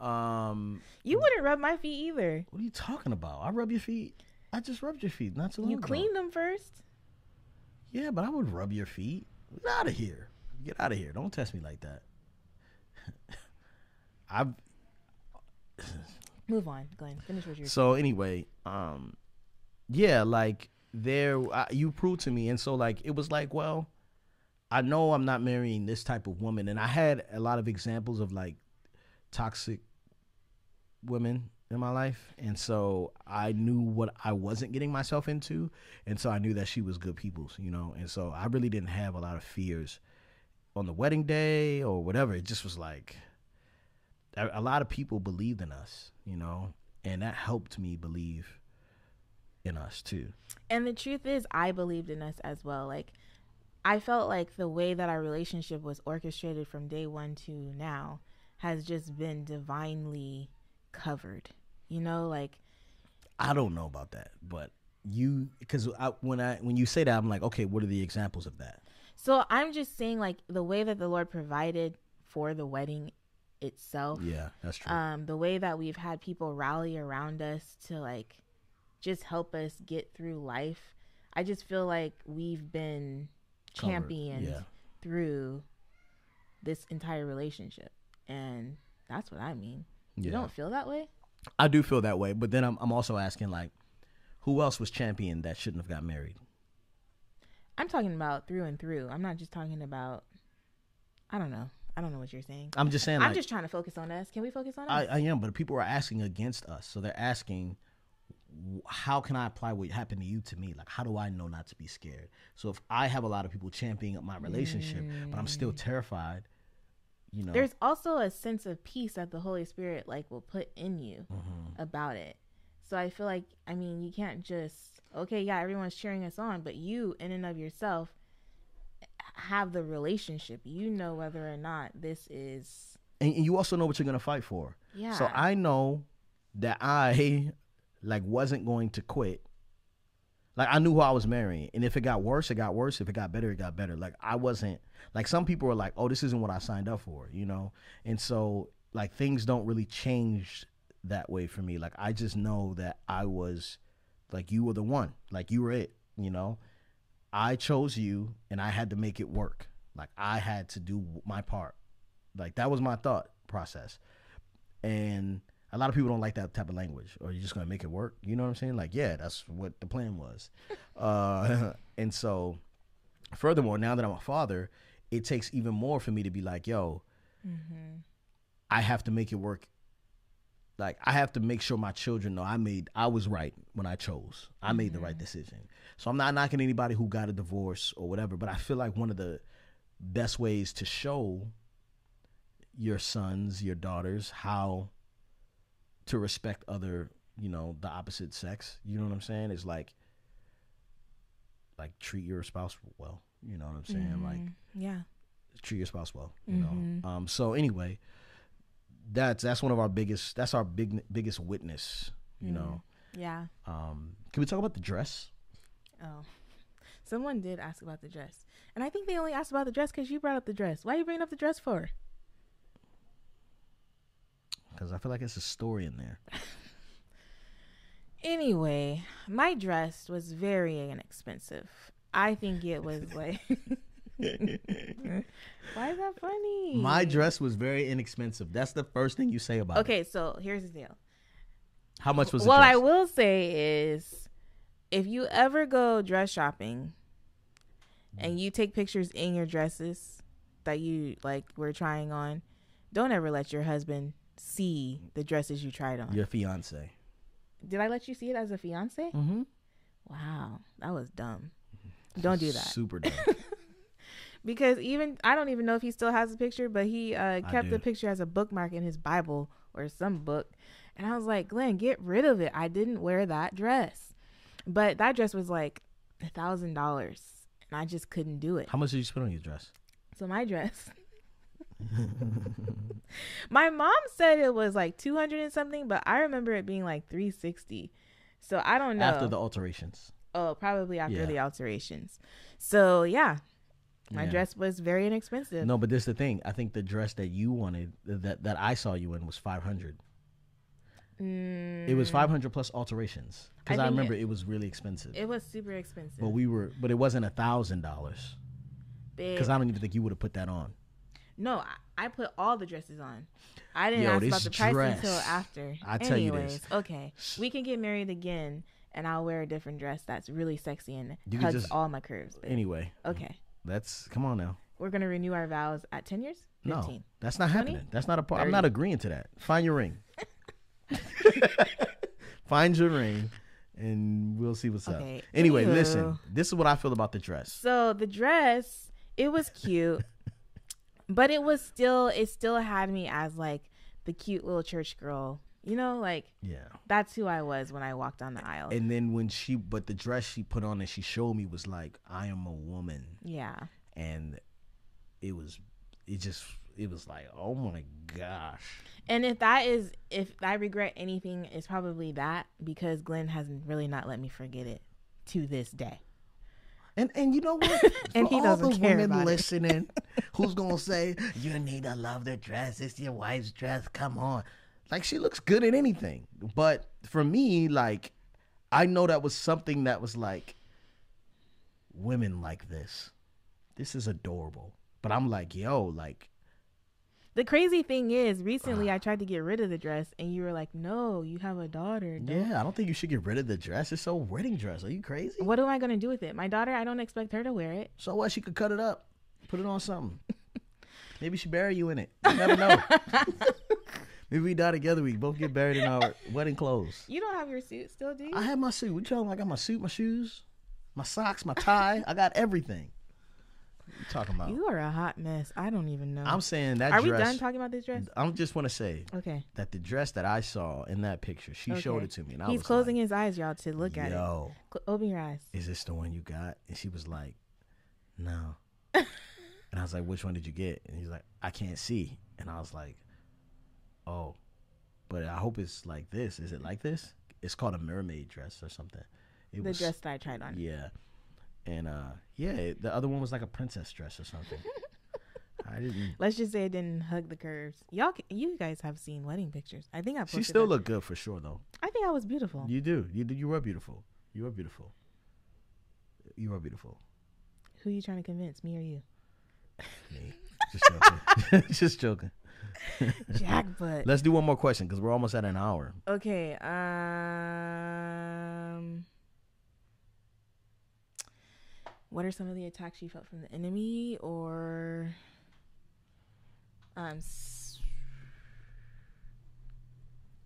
You wouldn't rub my feet either. What are you talking about? I rub your feet. I just rubbed your feet not too long ago. You cleaned them first? Yeah, but I would rub your feet. Get out of here. Get out of here. Don't test me like that. Move on, Glenn. Finish what you're saying. So anyway, yeah, like you proved to me, and so like it was like, well, I know I'm not marrying this type of woman, and I had a lot of examples of like toxic women in my life, and so I knew what I wasn't getting myself into, and so I knew that she was good people's, you know, and so I really didn't have a lot of fears on the wedding day or whatever. It just was like a lot of people believed in us, you know, and that helped me believe in us too. And the truth is, I believed in us as well. Like, I felt like the way that our relationship was orchestrated from day one to now has just been divinely covered, you know. Like, I don't know about that, but because when you say that, I'm like, okay, what are the examples of that? So I'm just saying, like, the way that the Lord provided for the wedding itself. Yeah, that's true. The way that we've had people rally around us to like just help us get through life. I just feel like we've been championed through this entire relationship, and that's what I mean. Yeah. You don't feel that way? I do feel that way, but then I'm also asking, like, who else was championed that shouldn't have got married? I'm talking about through and through. I'm not just talking about, I don't know what you're saying. I'm just saying, I'm just trying to focus on us. Can we focus on us? I am, but people are asking against us. So they're asking, how can I apply what happened to you to me? Like, how do I know not to be scared? So if I have a lot of people championing up my relationship, but I'm still terrified, you know. There's also a sense of peace that the Holy Spirit like will put in you about it. So I feel like, I mean, you can't just, okay, yeah, everyone's cheering us on, but you in and of yourself have the relationship. You know whether or not this is. And you also know what you're going to fight for. Yeah. So I know that I like wasn't going to quit. Like, I knew who I was marrying. And if it got worse, it got worse. If it got better, it got better. Like, I wasn't, like, some people are like, oh, this isn't what I signed up for, you know? And so, like, things don't really change that way for me. Like, I just know that I was, like, you were the one. Like, you were it, you know? I chose you, and I had to make it work. Like, I had to do my part. Like, that was my thought process. And a lot of people don't like that type of language. Or you're just going to make it work. You know what I'm saying? Like, yeah, that's what the plan was. And so, furthermore, now that I'm a father, it takes even more for me to be like, yo, I have to make it work. Like, I have to make sure my children know I was right when I chose. I made the right decision. So I'm not knocking anybody who got a divorce or whatever, but I feel like one of the best ways to show your sons, your daughters, how to respect other, you know, the opposite sex, you know what I'm saying, is like treat your spouse well, you know what I'm saying? Like, yeah, treat your spouse well, you know. So anyway, that's one of our biggest witness, you know. Yeah. Can we talk about the dress? Oh, someone did ask about the dress, and I think they only asked about the dress because you brought up the dress. Why are you bringing up the dress for? Because I feel like it's a story in there. Anyway, my dress was very inexpensive. I think it was like... Why is that funny? My dress was very inexpensive. That's the first thing you say about it. Okay, so here's the deal. How much was the What dress? I will say is, if you ever go dress shopping and you take pictures in your dresses that you like were trying on, don't ever let your husband see the dresses you tried on. Your fiance. Did I let you see it as a fiance? Mm-hmm. Wow, that was dumb. Don't do that. Super dumb. Because I don't even know if he still has the picture, but he kept the picture as a bookmark in his Bible or some book. And I was like, Glenn, get rid of it. I didn't wear that dress. But that dress was like $1,000. And I just couldn't do it. How much did you spend on your dress? So my dress. My mom said it was like 200 and something, but I remember it being like 360. So I don't know. After the alterations. Oh, probably after the alterations. So yeah. My dress was very inexpensive. No, but this is the thing. I think the dress that you wanted, that I saw you in, was $500. It was $500 plus alterations. Because I remember it was really expensive. It was super expensive. But it wasn't $1,000. Because I don't even think you would have put that on. No, I put all the dresses on. I didn't ask about the price until after. I tell you this. Okay, we can get married again, and I'll wear a different dress that's really sexy and hugs all my curves. Babe. Anyway. Okay. Come on now. We're going to renew our vows at 10 years? 15? No, that's not 20? Happening. That's not a part. I'm not agreeing to that. Find your ring. Find your ring, and we'll see what's up. Anyway, listen. This is what I feel about the dress. So the dress, it was cute, but it still had me as like the cute little church girl. You know, like, that's who I was when I walked down the aisle. And then but the dress she put on and she showed me was like, I am a woman. Yeah. And it was like, oh my gosh. And if I regret anything, it's probably that, because Glenn has really not let me forget it to this day. And you know what? And he doesn't care women about listening, who's gonna say, you need to love the dress, it's your wife's dress, come on. Like, she looks good in anything. But for me, like, I know that was something that was like, women like this. This is adorable. But I'm like, yo, like. The crazy thing is, recently I tried to get rid of the dress, and you were like, no, you have a daughter. Yeah, I don't think you should get rid of the dress. It's a wedding dress. Are you crazy? What am I going to do with it? My daughter, I don't expect her to wear it. So what? She could cut it up. Put it on something. Maybe she bury you in it. You never know. Maybe we die together. We both get buried in our wedding clothes. You don't have your suit still, do you? I have my suit. What you talking about? I got my suit, my shoes, my socks, my tie. I got everything. What you talking about? You are a hot mess. I don't even know. I'm saying that Are dress. Are we done talking about this dress? I just want to say that the dress that I saw in that picture, she showed it to me. And He's closing his eyes, y'all, to look at it. Yo. Open your eyes. Is this the one you got? And she was like, no. And I was like, which one did you get? And he's like, I can't see. And I was like, oh. But I hope it's like this. Is it like this? It's called a mermaid dress or something. The dress that I tried on. Yeah. And the other one was like a princess dress or something. I didn't. Let's just say it didn't hug the curves. You guys have seen wedding pictures. I think I posted. She still looked good for sure, though. I think I was beautiful. You do. You were beautiful. You were beautiful. You were beautiful. Who are you trying to convince, me or you? Me. Just joking. Just joking. Jackbutt. Let's do one more question because we're almost at an hour. Okay. What are some of the attacks you felt from the enemy, or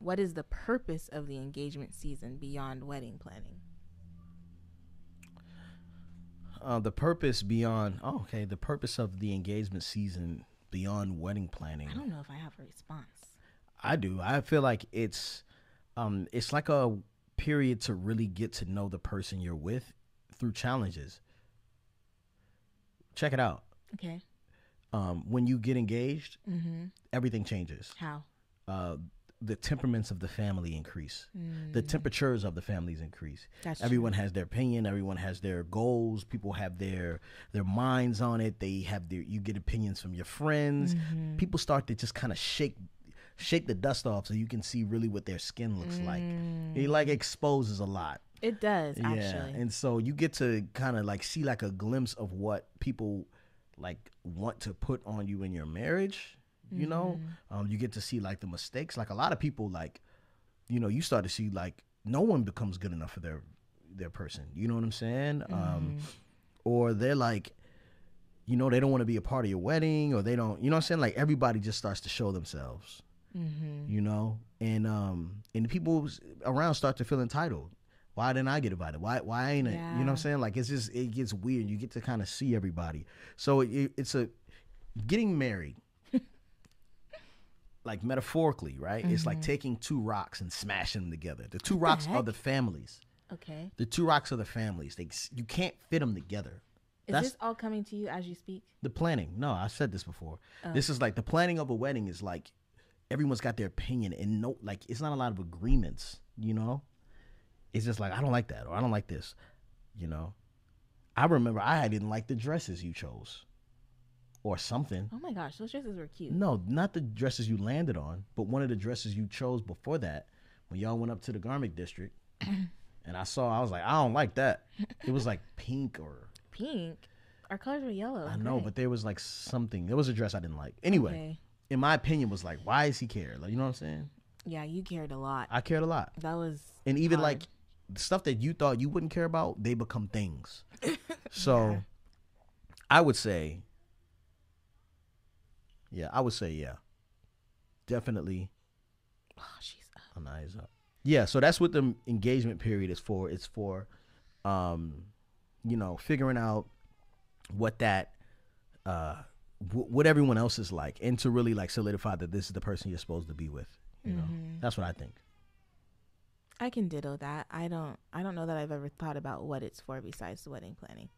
what is the purpose of the engagement season beyond wedding planning? The purpose of the engagement season beyond wedding planning. I don't know if I have a response. I do. I feel like it's like a period to really get to know the person you're with through challenges. Check it out. Okay. When you get engaged, everything changes. How? The temperaments of the family increase. The temperatures of the families increase. Everyone has their opinion. Everyone has their goals. People have their minds on it. You get opinions from your friends. People start to just kind of shake the dust off so you can see really what their skin looks like. It like exposes a lot. It does, actually. And so you get to kind of like see like a glimpse of what people like want to put on you in your marriage. You know, you get to see like the mistakes. Like a lot of people, like, you know, you start to see like no one becomes good enough for their person. You know what I'm saying? Or they're like, you know, they don't want to be a part of your wedding, or they don't, you know what I'm saying? Like everybody just starts to show themselves, you know, and people around start to feel entitled. Why didn't I get invited? Why ain't it? You know what I'm saying? Like it gets weird. You get to kind of see everybody. So it's getting married. Like metaphorically, right? It's like taking two rocks and smashing them together. The two rocks are the families. Okay. The two rocks are the families. You can't fit them together. Is this all coming to you as you speak? The planning. No, I said this before. This is like the planning of a wedding is like everyone's got their opinion and like it's not a lot of agreements, you know? It's just like, I don't like that or I don't like this, you know? I remember I didn't like the dresses you chose. Or something. Oh my gosh, those dresses were cute. No, not the dresses you landed on, but one of the dresses you chose before that when y'all went up to the garment district. And I was like, I don't like that. It was like pink or... Pink? Our colors were yellow. I know, but there was like something. There was a dress I didn't like. Anyway, in my opinion, was like, why does he care? Like, you know what I'm saying? Yeah, you cared a lot. I cared a lot. That was And even hard. like the stuff that you thought you wouldn't care about, they become things. So I would say... Definitely. Oh, she's up. Oh, no, he's up. Yeah, so that's what the engagement period is for. It's for, you know, figuring out what that, what everyone else is like, and to really like solidify that this is the person you're supposed to be with. You know, that's what I think. I can ditto that. I don't know that I've ever thought about what it's for besides the wedding planning,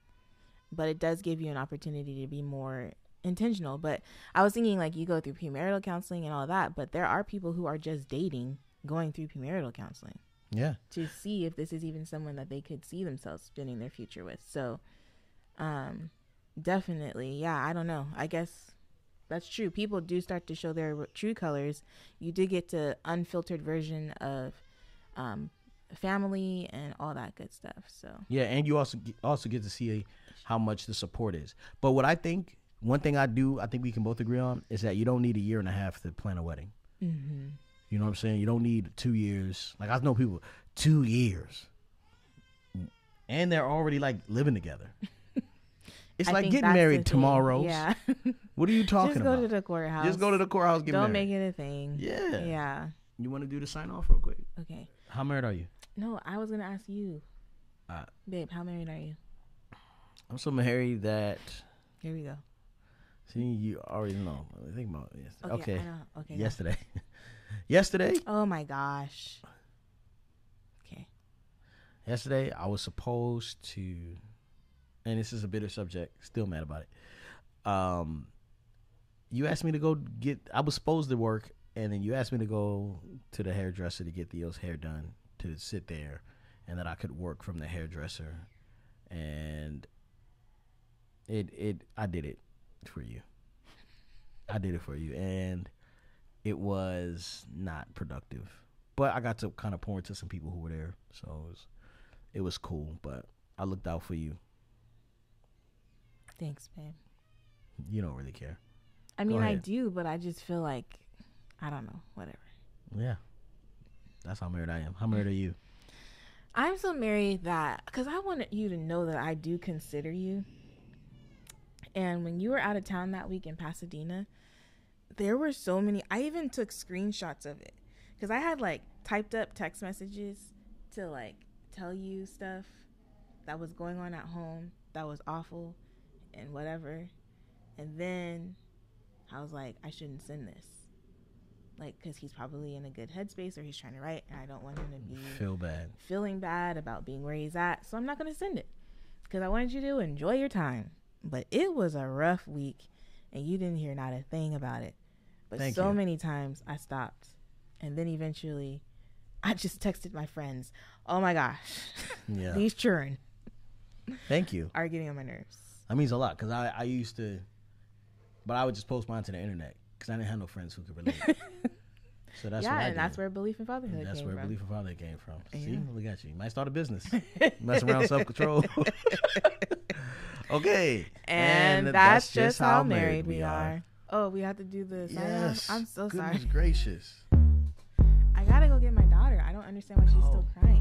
but it does give you an opportunity to be more intentional. But I was thinking like you go through premarital counseling and all that, but there are people who are just dating going through premarital counseling to see if this is even someone that they could see themselves spending their future with. So definitely, I don't know, I guess that's true. People do start to show their true colors. You do get to unfiltered version of family and all that good stuff. So and you also get to see how much the support is. But what I think, one thing I think we can both agree on is that you don't need a year and a half to plan a wedding. You know what I'm saying? You don't need 2 years. Like I know people 2 years, and they're already like living together. It's like getting married tomorrow. Yeah. What are you talking about? Just go to the courthouse. Just go to the courthouse. Get Don't married. make it a thing. Yeah. You want to do the sign off real quick? Okay. How married are you? No, I was gonna ask you, babe. How married are you? I'm so married that. Here we go. See, you already know. Think about it. Okay. I know. Okay. Yesterday. Yesterday? Oh my gosh. Okay. Yesterday, I was supposed to, and this is a bitter subject, still mad about it. You asked me to go I was supposed to work, and then you asked me to go to the hairdresser to get Theo's hair done, to sit there, and that I could work from the hairdresser. And I did it for you. I did it for you, and it was not productive. But I got to kind of pour into some people who were there, so it was cool. But I looked out for you. Thanks, babe. You don't really care. I mean, I do, but I just feel like, I don't know, whatever. Yeah. That's how married I am. How married are you? I'm so married that, because I wanted you to know that I do consider you. And when you were out of town that week in Pasadena, there were so many, I even took screenshots of it. because I had like typed up text messages to like tell you stuff that was going on at home that was awful and whatever. And then I was like, I shouldn't send this. Like, because he's probably in a good headspace or he's trying to write, and I don't want him to be feeling bad about being where he's at. So I'm not going to send it because I wanted you to enjoy your time. But it was a rough week, and you didn't hear not a thing about it. But many times I stopped. And then eventually I just texted my friends. Oh, my gosh. Yeah. These children. Thank you. Are getting on my nerves. That means a lot because I used to, but I would just post mine to the internet. Because I didn't have no friends who could relate. So that's what I did. That's where Belief in Fatherhood came from. That's where Belief in Fatherhood came from. Yeah. See, look at you. You might start a business. Mess around self-control. Okay. And that's just how married we are. Oh, we have to do this. Yes. I'm so sorry. Goodness gracious. I got to go get my daughter. I don't understand why she's still crying.